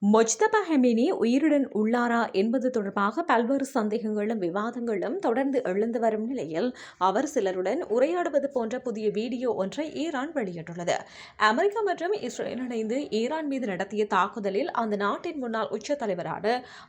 Mojtaba ஹெமினி உயிருடன் உள்ளாரா என்பது தொடர்பாக பல்வேறு சந்தேகங்களும் விவாதங்களும் தொடர்ந்து எழுந்து வரும் நிலையில் அவர் சிலருடன் உரையாடுவது போன்ற புதிய வீடியோ ஒன்றை ஈரான் வெளியிட்டுள்ளது. அமெரிக்கா மற்றும் இஸ்ரேல் இணைந்து ஈரான் மீது நடத்திய தாக்குதலில் அந்த நாட்டின் முன்னாள் உச்ச தலைவரான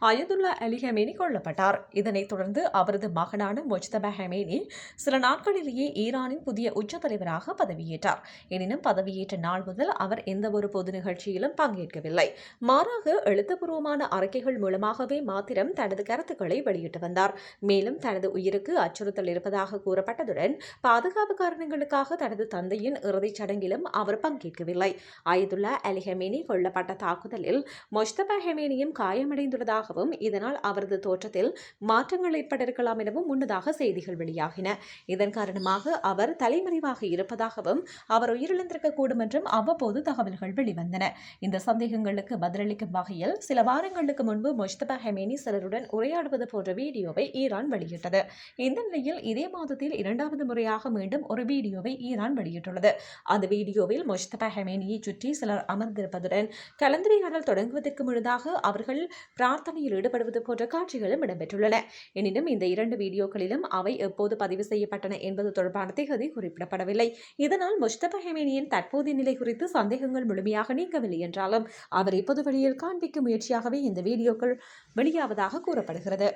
அயதுல்லா அலி ஹெமேனி கொல்லப்பட்டார். இதனைத் தொடர்ந்து அவரது மகனான மொஜ்தபா ஹெமேனி சில நாட்களிலேயே ஈரானின் புதிய உச்ச தலைவராக பதவியேற்றார். எனினும் பதவியேற்ற நாள் முதல் அவர் எந்தவொரு பொது நிகழ்ச்சியிலும் பங்கேற்கவில்லை. மாறாக எழுத்துப்பூர்வமான அறிக்கைகள் மூலமாகவே மாத்திரம் தனது கருத்துக்களை வெளியிட்டு வந்தார். மேலும் தனது உயிருக்கு அச்சுறுத்தல் இருப்பதாக கூறப்பட்டதுடன் பாதுகாப்பு காரணங்களுக்காக தனது தந்தையின் இறுதிச் சடங்கிலும் அவர் பங்கேற்கவில்லை. அயதுல்லா அலி ஹெமேனி கொல்லப்பட்ட தாக்குதலில் மொஜ்தபா ஹெமேனியும் காயமடைந்துள்ளதாகவும் இதனால் அவரது தோற்றத்தில் மாற்றங்கள் ஏற்பட்டிருக்கலாம் எனவும் முன்னதாக செய்திகள் வெளியாகின. இதன் காரணமாக அவர் தலைமறைவாக இருப்பதாகவும் அவர் உயிரிழந்திருக்கக்கூடும் என்றும் அவ்வப்போது தகவல்கள் வெளிவந்தன. இந்த சந்தேகங்களுக்கு பதிலளிக்கும் வகையில் சில வாரங்களுக்கு முன்பு மொஜ்தபா ஹெமேனி சிலருடன் உரையாடுவது போன்ற வீடியோவை ஈரான் வெளியிட்டது. இந்த நிலையில் இதே மாதத்தில் இரண்டாவது முறையாக மீண்டும் ஒரு வீடியோவை ஈரான் வெளியிட்டுள்ளது. அந்த வீடியோவில் மொஜ்தபா ஹெமேனியை சுற்றி சிலர் அமர்ந்திருப்பதுடன் கலந்துரையாடல் தொடங்குவதற்கு முன்னதாக அவர்கள் பிரார்த்தனையில் ஈடுபடுவது போன்ற காட்சிகளும் இடம்பெற்றுள்ளன. எனினும் இந்த இரண்டு வீடியோக்களிலும் அவை எப்போது பதிவு செய்யப்பட்டன என்பது தொடர்பான திகதி குறிப்பிடப்படவில்லை. இதனால் மொஜ்தபா ஹெமேனியின் தற்போதைய நிலை குறித்து சந்தேகங்கள் முழுமையாக நீங்கவில்லை என்றாலும் அவரை பொது வெளியில் காண்பிக்கும் முயற்சியாகவே இந்த வீடியோக்கள் வெளியாவதாக கூறப்படுகிறது.